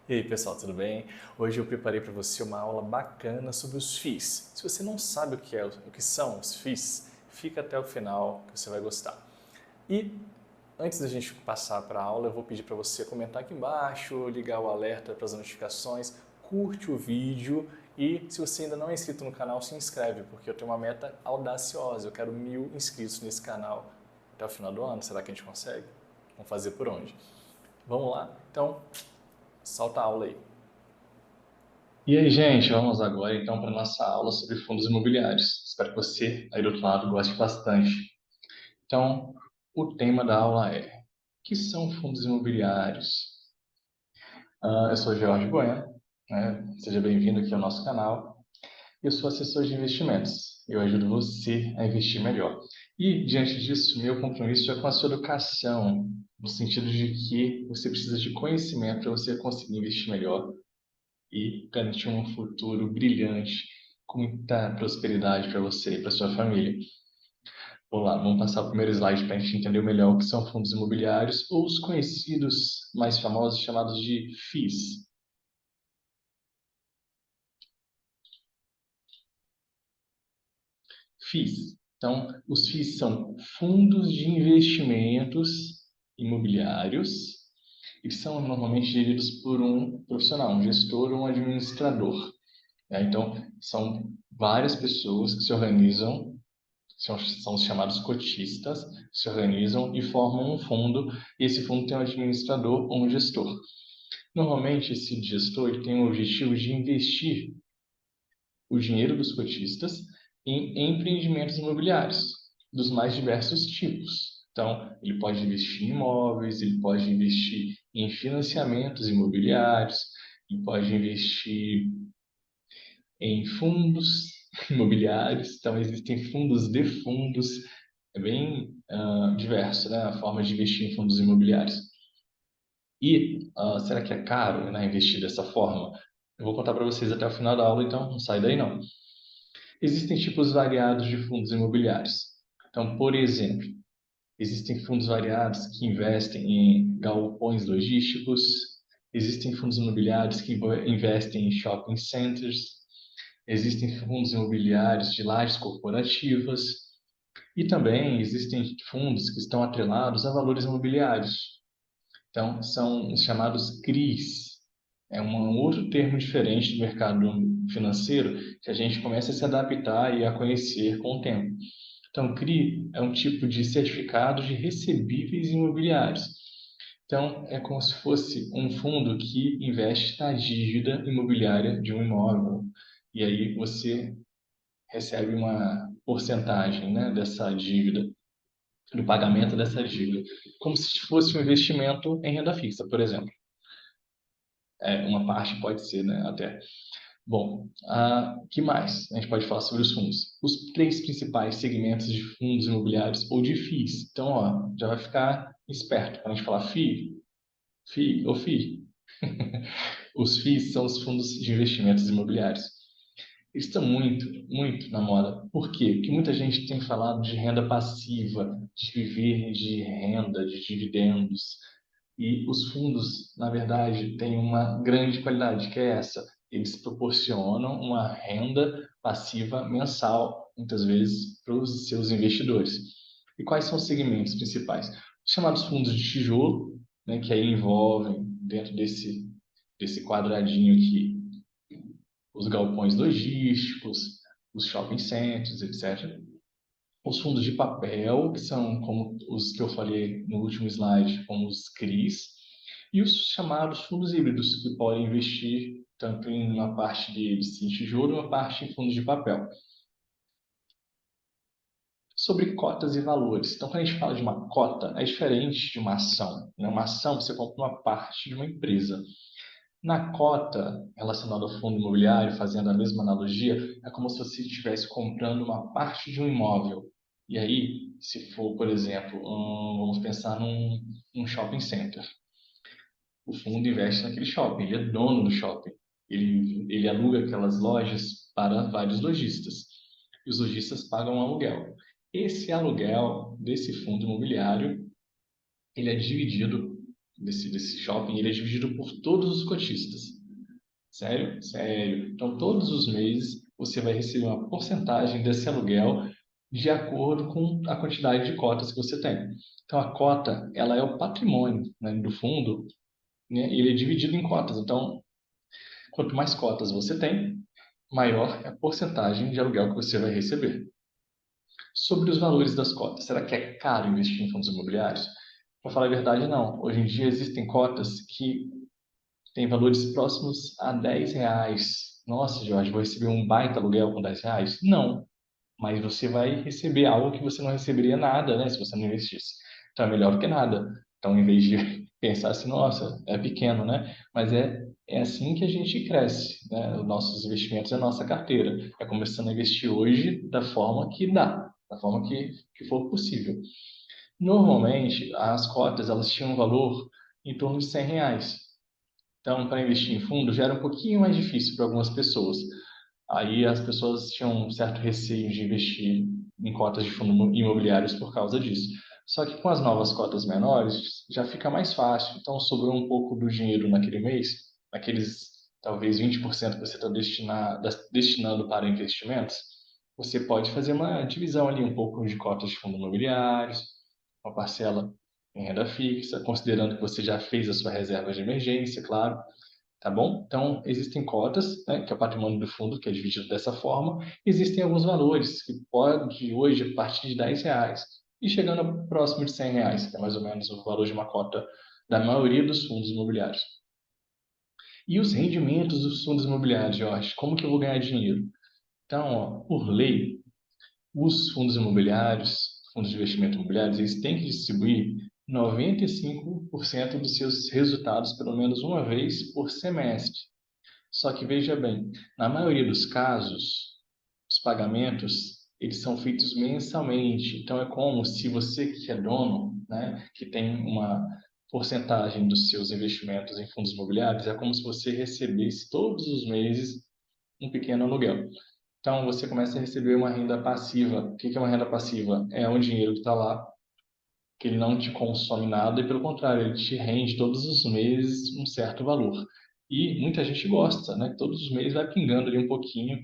E aí pessoal, tudo bem? Hoje eu preparei para você uma aula bacana sobre os FIIs. Se você não sabe o que são os FIIs, fica até o final que você vai gostar. E antes da gente passar para a aula, eu vou pedir para você comentar aqui embaixo, ligar o alerta para as notificações, curte o vídeo e se você ainda não é inscrito no canal, se inscreve, porque eu tenho uma meta audaciosa, eu quero 1000 inscritos nesse canal até o final do ano. Será que a gente consegue? Vamos fazer por onde? Vamos lá? Então, solta a aula aí. E aí, gente, vamos agora então para a nossa aula sobre fundos imobiliários. Espero que você aí do outro lado goste bastante. Então, o tema da aula é: o que são fundos imobiliários? Eu sou Jorge Bueno, né? Seja bem-vindo aqui ao nosso canal. Eu sou assessor de investimentos. Eu ajudo você a investir melhor. E, diante disso, meu compromisso é com a sua educação, no sentido de que você precisa de conhecimento para você conseguir investir melhor e garantir um futuro brilhante, com muita prosperidade para você e para sua família. Vamos lá, vamos passar o primeiro slide para a gente entender melhor o que são fundos imobiliários, ou os conhecidos, mais famosos, chamados de FIIs. FIIs. Então, os FIIs são fundos de investimentos imobiliários e são normalmente geridos por um profissional, um gestor ou um administrador. Né? Então, são várias pessoas que se organizam, são os chamados cotistas, se organizam e formam um fundo, e esse fundo tem um administrador ou um gestor. Normalmente, esse gestor ele tem o objetivo de investir o dinheiro dos cotistas em empreendimentos imobiliários, dos mais diversos tipos. Então, ele pode investir em imóveis, ele pode investir em financiamentos imobiliários, ele pode investir em fundos imobiliários. Então, existem fundos de fundos, é bem diverso, né, a forma de investir em fundos imobiliários. E será que é caro, né, investir dessa forma? Eu vou contar para vocês até o final da aula, então não sai daí não. Existem tipos variados de fundos imobiliários. Então, por exemplo, existem fundos variados que investem em galpões logísticos, existem fundos imobiliários que investem em shopping centers, existem fundos imobiliários de lajes corporativas e também existem fundos que estão atrelados a valores imobiliários. Então, são os chamados CRIs. É um outro termo diferente do mercado financeiro que a gente começa a se adaptar e a conhecer com o tempo. Então, CRI é um tipo de certificado de recebíveis imobiliários. Então, é como se fosse um fundo que investe na dívida imobiliária de um imóvel. E aí você recebe uma porcentagem, né, dessa dívida, do pagamento dessa dívida, como se fosse um investimento em renda fixa, por exemplo. Uma parte pode ser, né, até. Bom, que mais a gente pode falar sobre os fundos? Os três principais segmentos de fundos imobiliários ou de FIIs. Então, ó, já vai ficar esperto quando a gente falar FII, FII ou FII. Os FIIs são os fundos de investimentos imobiliários. Eles estão muito, muito na moda. Por quê? Porque muita gente tem falado de renda passiva, de viver de renda, de dividendos. E os fundos, na verdade, têm uma grande qualidade, que é essa. Eles proporcionam uma renda passiva mensal, muitas vezes, para os seus investidores. E quais são os segmentos principais? Os chamados fundos de tijolo, né, que aí envolvem, dentro desse quadradinho aqui, os galpões logísticos, os shopping centers, etc. Os fundos de papel, que são como os que eu falei no último slide, como os CRIs, e os chamados fundos híbridos, que podem investir tanto em uma parte deles em tijolo e uma parte em fundos de papel. Sobre cotas e valores. Então, quando a gente fala de uma cota, é diferente de uma ação. Né? Uma ação, você compra uma parte de uma empresa. Na cota, relacionada ao fundo imobiliário, fazendo a mesma analogia, é como se você estivesse comprando uma parte de um imóvel. E aí, se for, por exemplo, vamos pensar num shopping center. O fundo investe naquele shopping, ele é dono do shopping. Ele aluga aquelas lojas para vários lojistas. E os lojistas pagam um aluguel. Esse aluguel desse fundo imobiliário, ele é dividido desse shopping, ele é dividido por todos os cotistas. Sério? Sério. Então, todos os meses, você vai receber uma porcentagem desse aluguel de acordo com a quantidade de cotas que você tem. Então, a cota, ela é o patrimônio, né, do fundo, né? Ele é dividido em cotas. Então, quanto mais cotas você tem, maior é a porcentagem de aluguel que você vai receber. Sobre os valores das cotas, será que é caro investir em fundos imobiliários? Para falar a verdade, não. Hoje em dia existem cotas que têm valores próximos a R$ 10. Nossa, Jorge, vou receber um baita aluguel com R$ 10? Não, mas você vai receber algo que você não receberia nada, né, se você não investisse. Então é melhor do que nada. Então, em vez de pensar assim, nossa, é pequeno, né? Mas é assim que a gente cresce, né? Os nossos investimentos é a nossa carteira. É começando a investir hoje da forma que dá, da forma que for possível. Normalmente, as cotas, elas tinham um valor em torno de R$ 100. Então, para investir em fundo já era um pouquinho mais difícil para algumas pessoas. Aí as pessoas tinham um certo receio de investir em cotas de fundo imobiliários por causa disso. Só que com as novas cotas menores já fica mais fácil. Então sobrou um pouco do dinheiro naquele mês, aqueles talvez 20% que você está destinando para investimentos, você pode fazer uma divisão ali um pouco de cotas de fundo imobiliários, uma parcela em renda fixa, considerando que você já fez a sua reserva de emergência, claro, tá bom? Então, existem cotas, né, que é o patrimônio do fundo, que é dividido dessa forma. Existem alguns valores, que pode hoje a partir de R$ 10 e chegando próximo de R$ 100, que é mais ou menos o valor de uma cota da maioria dos fundos imobiliários. E os rendimentos dos fundos imobiliários, Jorge, como que eu vou ganhar dinheiro? Então, ó, por lei, os fundos imobiliários, fundos de investimento imobiliários, eles têm que distribuir 95% dos seus resultados pelo menos uma vez por semestre. Só que veja bem, na maioria dos casos, os pagamentos eles são feitos mensalmente. Então é como se você que é dono, né, que tem uma porcentagem dos seus investimentos em fundos imobiliários, é como se você recebesse todos os meses um pequeno aluguel. Então você começa a receber uma renda passiva. O que é uma renda passiva? É um dinheiro que está lá, que ele não te consome nada e, pelo contrário, ele te rende todos os meses um certo valor. E muita gente gosta, né? Todos os meses vai pingando ali um pouquinho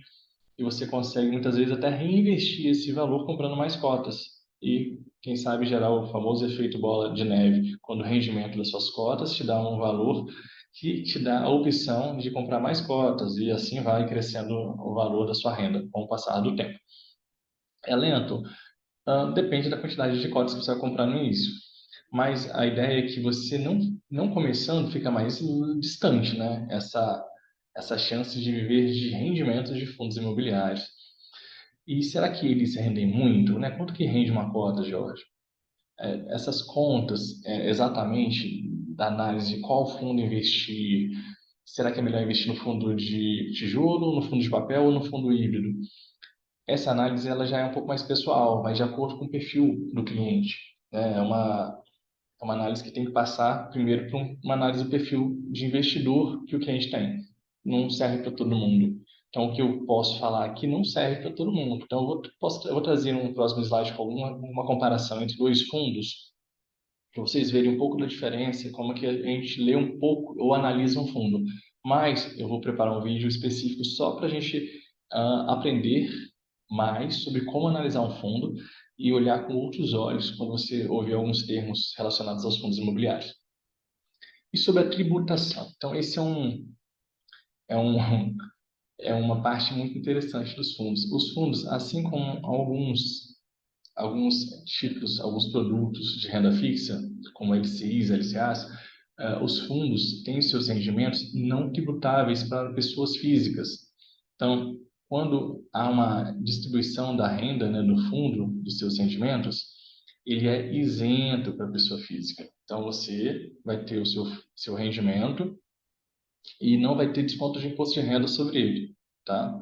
e você consegue muitas vezes até reinvestir esse valor comprando mais cotas. E, quem sabe, gerar o famoso efeito bola de neve, quando o rendimento das suas cotas te dá um valor que te dá a opção de comprar mais cotas e assim vai crescendo o valor da sua renda com o passar do tempo. É lento? Depende da quantidade de cotas que você vai comprar no início. Mas a ideia é que você não começando fica mais distante, né? Essa chance de viver de rendimentos de fundos imobiliários. E será que eles rendem muito, né? Quanto que rende uma cota, Jorge? Essas contas, exatamente da análise de qual fundo investir, será que é melhor investir no fundo de tijolo, no fundo de papel ou no fundo híbrido? Essa análise ela já é um pouco mais pessoal, vai de acordo com o perfil do cliente, né? É uma análise que tem que passar primeiro por uma análise do perfil de investidor que o cliente tem. Não serve para todo mundo. Então, o que eu posso falar aqui não serve para todo mundo. Então, eu vou trazer um próximo slide com uma comparação entre dois fundos, para vocês verem um pouco da diferença, como que a gente lê um pouco ou analisa um fundo. Mas eu vou preparar um vídeo específico só para a gente aprender mais sobre como analisar um fundo e olhar com outros olhos quando você ouvir alguns termos relacionados aos fundos imobiliários. E sobre a tributação. Então, esse é um, é uma parte muito interessante dos fundos. Os fundos, assim como alguns títulos, alguns produtos de renda fixa, como LCIs, LCAs, os fundos têm seus rendimentos não tributáveis para pessoas físicas. Então, quando há uma distribuição da renda, né, do fundo, dos seus rendimentos, ele é isento para a pessoa física. Então, você vai ter o seu rendimento e não vai ter desconto de imposto de renda sobre ele, tá?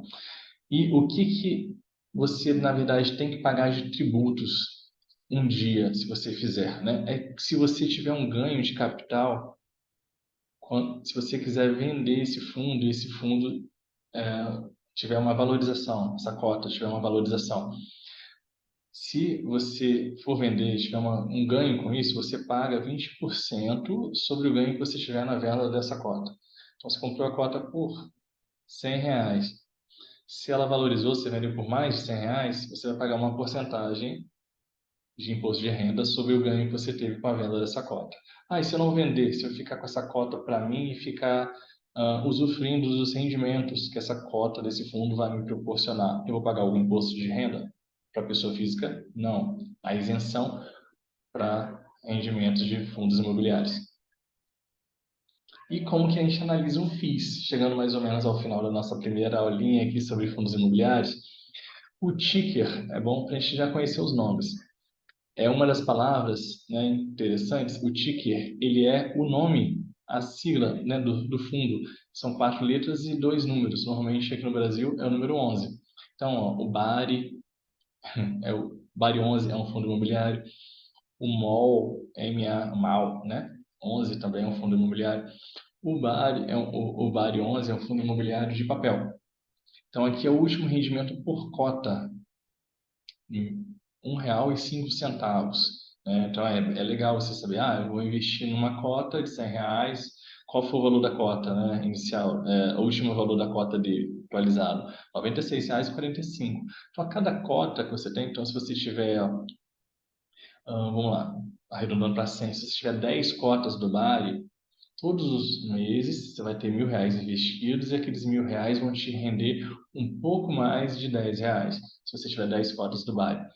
E o que você, na verdade, tem que pagar de tributos um dia, se você fizer, né? É que se você tiver um ganho de capital, se você quiser vender esse fundo e esse fundo tiver uma valorização, essa cota tiver uma valorização, Se você for vender e tiver um ganho com isso, você paga 20% sobre o ganho que você tiver na venda dessa cota. Então, você comprou a cota por R$ 100. Se ela valorizou, você vendeu por mais de R$ 100, você vai pagar uma porcentagem de imposto de renda sobre o ganho que você teve com a venda dessa cota. E se eu não vender, se eu ficar com essa cota para mim e ficar usufruindo dos rendimentos que essa cota desse fundo vai me proporcionar, eu vou pagar algum imposto de renda para a pessoa física? Não. A isenção para rendimentos de fundos imobiliários. E como que a gente analisa um FIIs? Chegando mais ou menos ao final da nossa primeira aulinha aqui sobre fundos imobiliários, o ticker é bom para a gente já conhecer os nomes. É uma das palavras, né, interessantes. O ticker, ele é o nome, a sigla, né, do fundo. São 4 letras e 2 números. Normalmente aqui no Brasil é o número 11. Então, ó, o BARI 11 é um fundo imobiliário. O MOL, MAL, né? 11 também é um fundo imobiliário. O BARI 11 é um fundo imobiliário de papel. Então, aqui é o último rendimento por cota, em R$ 1,05. Né? Então, é legal você saber, eu vou investir numa cota de R$ 100, qual foi o valor da cota, né, inicial, o último valor da cota dele, atualizado, R$ 96,45. Então, a cada cota que você tem, então, se você tiver, vamos lá, arredondando para 100, se você tiver 10 cotas do Bari, todos os meses você vai ter R$ 1.000 investidos e aqueles R$ 1.000 vão te render um pouco mais de R$ 10, se você tiver 10 cotas do Bari.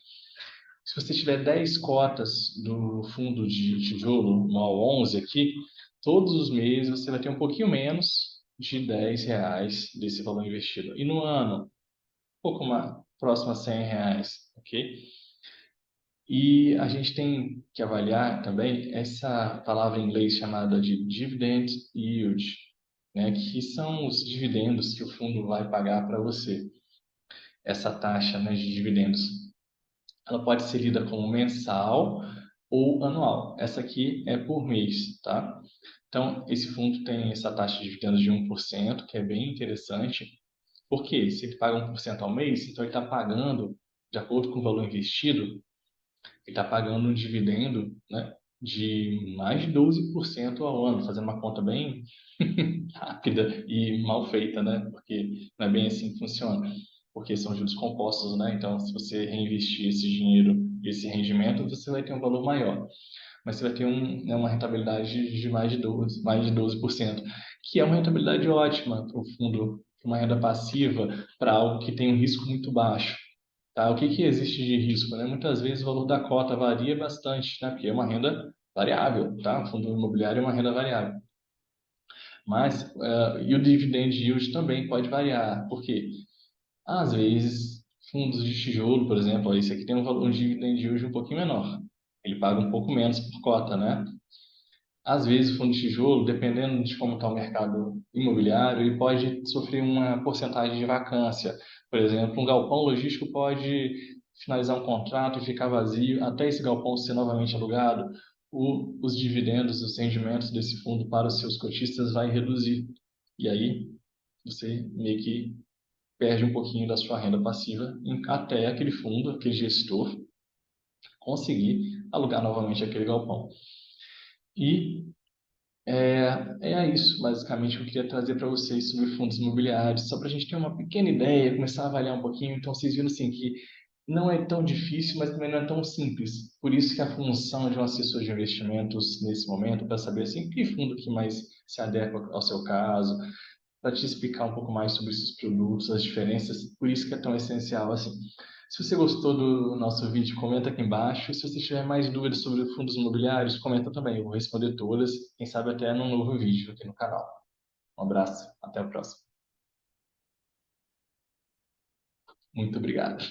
Se você tiver 10 cotas do fundo de tijolo, MOL 11 aqui, todos os meses você vai ter um pouquinho menos de R$ 10 desse valor investido. E no ano, um pouco mais, próximo a R$ 100, ok? E a gente tem que avaliar também essa palavra em inglês chamada de dividend yield, né, que são os dividendos que o fundo vai pagar para você. Essa taxa, né, de dividendos. Ela pode ser lida como mensal ou anual. Essa aqui é por mês, tá? Então, esse fundo tem essa taxa de dividendos de 1%, que é bem interessante. Por quê? Se ele paga 1% ao mês, então ele está pagando, de acordo com o valor investido, ele está pagando um dividendo, né, de mais de 12% ao ano, fazendo uma conta bem rápida e mal feita, né? Porque não é bem assim que funciona. Porque são juros compostos, né? Então, se você reinvestir esse dinheiro, esse rendimento, você vai ter um valor maior. Mas você vai ter né, uma rentabilidade de mais de 12%, que é uma rentabilidade ótima para o fundo, para uma renda passiva, para algo que tem um risco muito baixo. Tá? O que que existe de risco? Né? Muitas vezes o valor da cota varia bastante, né? Porque é uma renda variável, tá? O fundo imobiliário é uma renda variável. Mas, e o dividend yield também pode variar, porque às vezes fundos de tijolo, por exemplo, ó, esse aqui tem um dividend yield um pouquinho menor. Ele paga um pouco menos por cota, né? Às vezes o fundo de tijolo, dependendo de como está o mercado imobiliário, ele pode sofrer uma porcentagem de vacância. Por exemplo, um galpão logístico pode finalizar um contrato e ficar vazio até esse galpão ser novamente alugado. Os dividendos, os rendimentos desse fundo para os seus cotistas vai reduzir. E aí você meio que perde um pouquinho da sua renda passiva até aquele fundo, aquele gestor, conseguir alugar novamente aquele galpão. E é isso, basicamente, que eu queria trazer para vocês sobre fundos imobiliários, só para a gente ter uma pequena ideia, começar a avaliar um pouquinho. Então, vocês viram assim que não é tão difícil, mas também não é tão simples. Por isso que a função de um assessor de investimentos nesse momento, para saber assim, que fundo que mais se adequa ao seu caso, para te explicar um pouco mais sobre esses produtos, as diferenças, por isso que é tão essencial assim. Se você gostou do nosso vídeo, comenta aqui embaixo. Se você tiver mais dúvidas sobre fundos imobiliários, comenta também. Eu vou responder todas, quem sabe até num novo vídeo aqui no canal. Um abraço, até a próxima. Muito obrigado.